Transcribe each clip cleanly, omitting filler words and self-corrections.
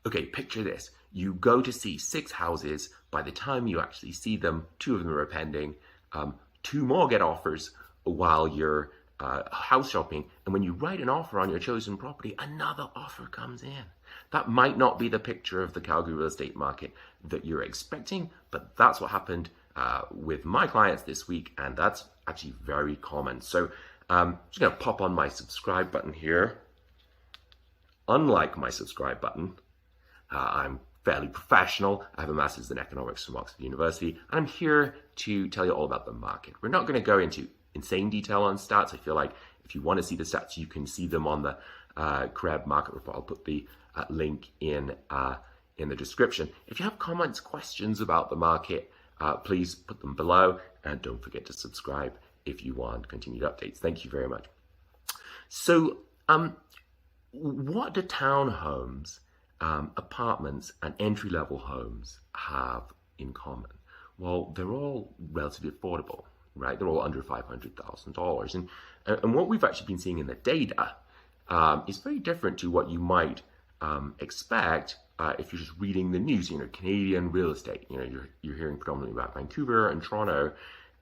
Okay, picture this. You go to see 6 houses. By the time you actually see them, 2 of them are pending. 2 more get offers while you're house shopping. And when you write an offer on your chosen property, another offer comes in. That might not be the picture of the Calgary real estate market that you're expecting, but that's what happened with my clients this week, and that's actually very common. So I'm just going to pop on my subscribe button here. Unlike my subscribe button, I'm fairly professional. I have a master's in economics from Oxford University, and I'm here to tell you all about the market. We're not going to go into insane detail on stats. I feel like if you want to see the stats, you can see them on the CREB market report. I'll put the link in the description. If you have comments, questions about the market, please put them below, and don't forget to subscribe if you want continued updates. Thank you very much. So, what do townhomes, apartments, and entry-level homes have in common? Well, they're all relatively affordable, right? They're all under $500,000. And what we've actually been seeing in the data is very different to what you might expect if you're just reading the news. You know, Canadian real estate, you know, you're hearing predominantly about Vancouver and Toronto,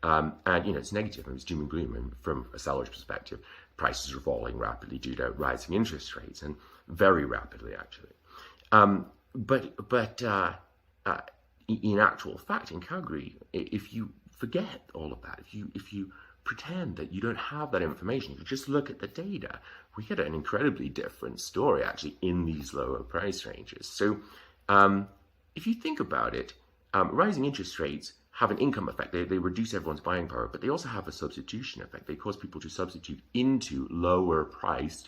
and, you know, it's negative, and it's doom and gloom. And from a seller's perspective, prices are falling rapidly due to rising interest rates, and very rapidly, actually. But in actual fact, in Calgary, if you forget all of that, if you pretend that you don't have that information, if you just look at the data, we get an incredibly different story actually in these lower price ranges. So if you think about it, rising interest rates have an income effect. They reduce everyone's buying power, but they also have a substitution effect. They cause people to substitute into lower priced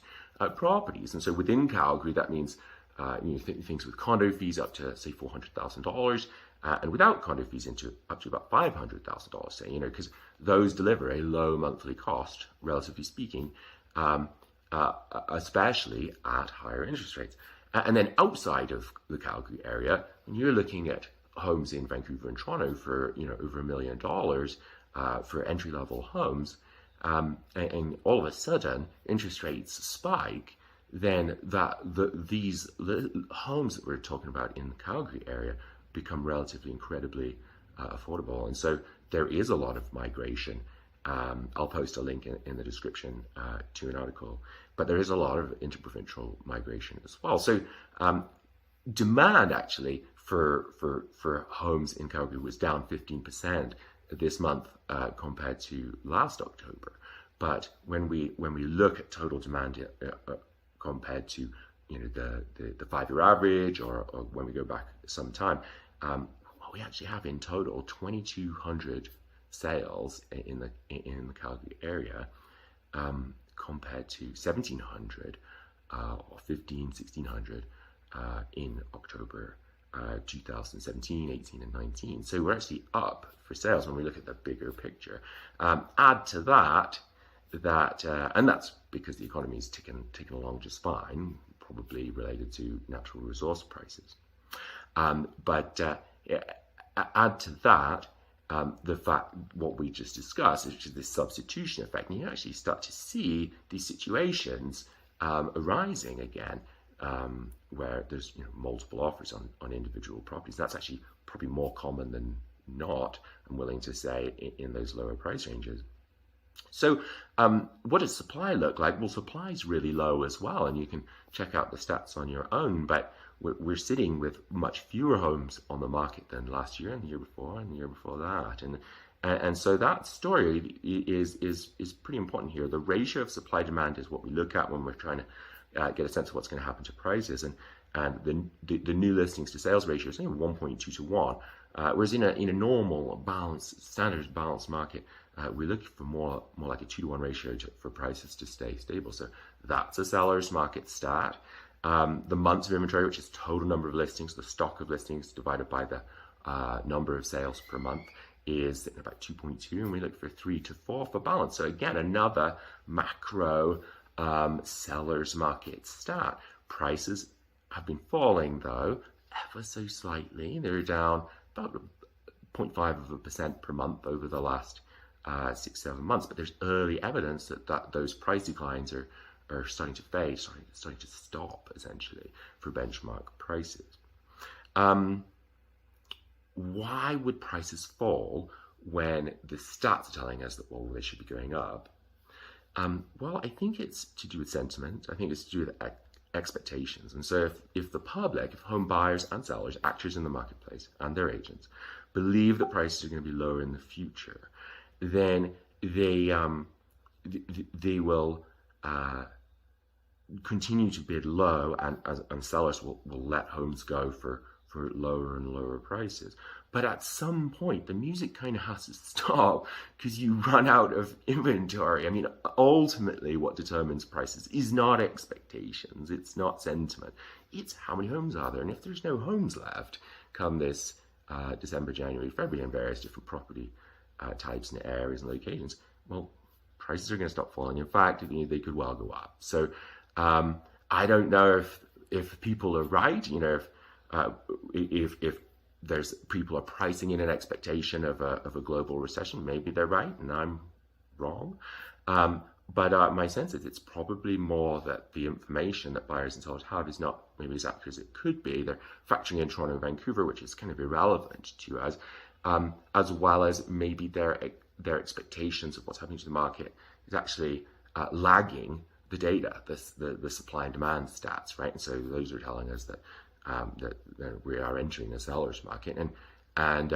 properties. And so within Calgary, that means things with condo fees up to, say, $400,000, and without condo fees up to about $500,000, say, you know, because those deliver a low monthly cost, relatively speaking, especially at higher interest rates. And then outside of the Calgary area, when you're looking at homes in Vancouver and Toronto for, you know, over $1 million for entry-level homes, and all of a sudden interest rates spike, then these homes that we're talking about in the Calgary area become relatively incredibly affordable. And so there is a lot of migration. I'll post a link in the description to an article, but there is a lot of interprovincial migration as well. So demand actually for homes in Calgary was down 15% this month compared to last October. But when we look at total demand compared to, you know, the 5-year average, or when we go back some time, we actually have in total 2,200 sales in the Calgary area, compared to 1,700 or 1,600 in October 2017, 18, and 19. So we're actually up for sales when we look at the bigger picture. Add to that, and that's because the economy is ticking along just fine, probably related to natural resource prices. But add to that the fact what we just discussed, which is this substitution effect, and you actually start to see these situations arising again, where there's, you know, multiple offers on individual properties. That's actually probably more common than not, I'm willing to say, in those lower price ranges. So what does supply look like? Well, supply is really low as well, and you can check out the stats on your own, but we're sitting with much fewer homes on the market than last year and the year before and the year before that. And so that story is pretty important here. The ratio of supply demand is what we look at when we're trying to get a sense of what's going to happen to prices, and the new listings to sales ratio is only 1.2 to 1, whereas in a normal balanced, standard balanced market, we're looking for more like a 2 to 1 ratio for prices to stay stable. So that's a seller's market stat. The months of inventory, which is total number of listings, the stock of listings divided by the number of sales per month, is about 2.2, and we look for 3 to 4 for balance. So again, another macro seller's market stat. Prices have been falling, though, ever so slightly. They're down about 0.5% per month over the last 6-7 months, but there's early evidence that those price declines are are starting to fade, starting to stop essentially for benchmark prices. Why would prices fall when the stats are telling us that, well, they should be going up? Well, I think it's to do with sentiment. I think it's to do with expectations. And so if the public, if home buyers and sellers, actors in the marketplace and their agents, believe that prices are going to be lower in the future, then they will continue to bid low, and sellers will let homes go for lower and lower prices. But at some point, the music kind of has to stop because you run out of inventory. I mean, ultimately, what determines prices is not expectations. It's not sentiment. It's how many homes are there. And if there's no homes left come this December, January, February in various different property types and areas and locations, well, prices are going to stop falling. In fact, they could well go up. So I don't know if people are right. If there's people are pricing in an expectation of a global recession, maybe they're right and I'm wrong. But my sense is it's probably more that the information that buyers and sellers have is not maybe as accurate as it could be. They're factoring in Toronto and Vancouver, which is kind of irrelevant to us, as well as maybe their expectations of what's happening to the market is actually lagging the data, the supply and demand stats, right? And so those are telling us that we are entering a seller's market, and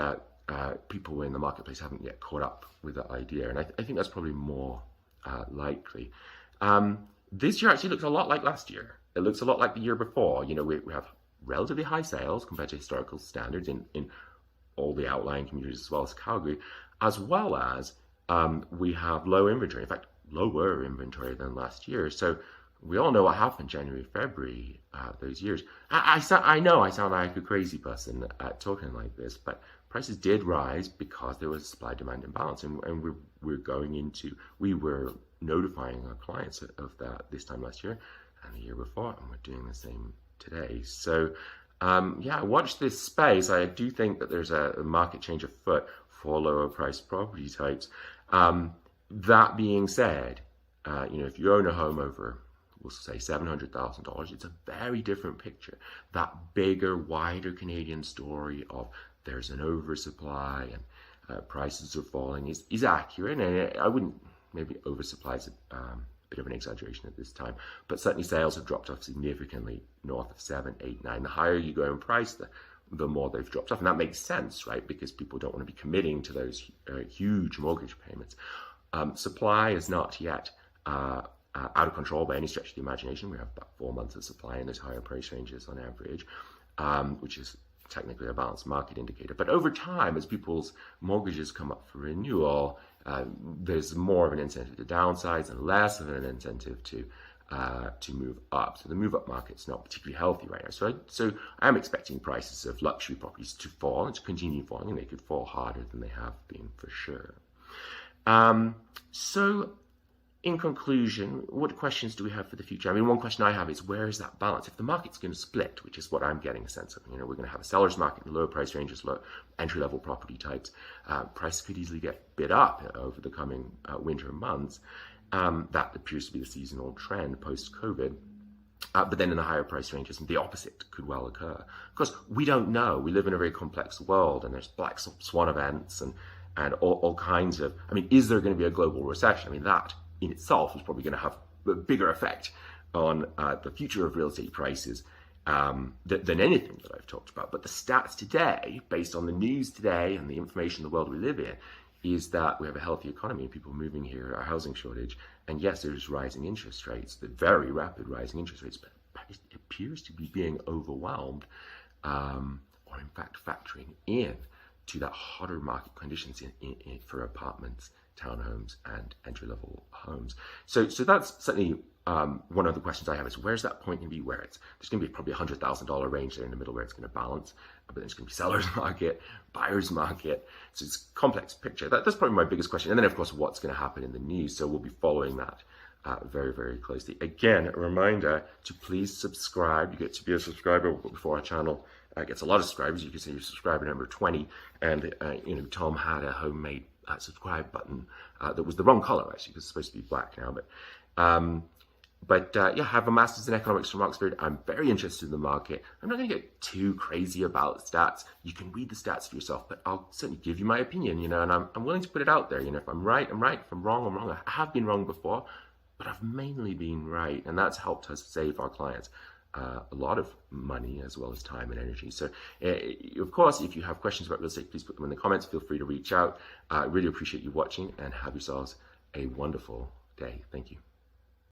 people in the marketplace haven't yet caught up with that idea. And I think that's probably more likely. This year actually looks a lot like last year. It looks a lot like the year before. We have relatively high sales compared to historical standards in all the outlying communities as well as Calgary, as well as we have low inventory. In fact, lower inventory than last year. So we all know what happened January, February, those years. I know I sound like a crazy person talking like this, but prices did rise because there was a supply-demand imbalance, and we were notifying our clients of that this time last year and the year before, and we're doing the same today. So watch this space. I do think that there's a market change afoot for lower priced property types. That being said, if you own a home over, we'll say $700,000, it's a very different picture. That bigger, wider Canadian story of there's an oversupply and prices are falling is accurate. And I wouldn't, maybe oversupply is a bit of an exaggeration at this time, but certainly sales have dropped off significantly north of 7, 8, 9. The higher you go in price, the more they've dropped off. And that makes sense, right? Because people don't want to be committing to those huge mortgage payments. Supply is not yet out of control by any stretch of the imagination. We have about 4 months of supply in those higher price ranges on average, which is technically a balanced market indicator. But over time, as people's mortgages come up for renewal, there's more of an incentive to downsize and less of an incentive to move up. So the move up market's not particularly healthy right now. So I'm expecting prices of luxury properties to fall and to continue falling, and they could fall harder than they have been for sure. So in conclusion, what questions do we have for the future? I mean, one question I have is, where is that balance? If the market's going to split, which is what I'm getting a sense of, we're going to have a seller's market in lower price ranges, low entry-level property types. Prices could easily get bid up over the coming winter months. That appears to be the seasonal trend post-COVID. But then in the higher price ranges, the opposite could well occur. Of course, we don't know. We live in a very complex world, and there's black swan events and all kinds of, is there going to be a global recession? That in itself is probably going to have a bigger effect on the future of real estate prices than anything that I've talked about. But the stats today, based on the news today and the information in the world we live in, is that we have a healthy economy, people moving here, our housing shortage, and yes, there's rising interest rates, the very rapid rising interest rates, but it appears to be being overwhelmed, or in fact factoring in to that hotter market conditions for apartments, townhomes, and entry-level homes. So that's certainly one of the questions I have is, where's that point going to be where there's going to be probably $100,000 range there in the middle where it's going to balance, but then it's going to be seller's market, buyer's market. So it's a complex picture. That's probably my biggest question. And then, of course, what's going to happen in the news. So we'll be following that very, very closely. Again, a reminder to please subscribe. You get to be a subscriber before our channel gets a lot of subscribers. You can say you're subscriber number 20. And, Tom had a homemade subscribe button that was the wrong color, actually, because it's supposed to be black now. But But yeah, I have a master's in economics from Oxford. I'm very interested in the market. I'm not going to get too crazy about stats. You can read the stats for yourself, but I'll certainly give you my opinion, and I'm willing to put it out there. If I'm right, I'm right. If I'm wrong, I'm wrong. I have been wrong before, but I've mainly been right, and that's helped us save our clients a lot of money as well as time and energy. So, of course, if you have questions about real estate, please put them in the comments. Feel free to reach out. I really appreciate you watching, and have yourselves a wonderful day. Thank you.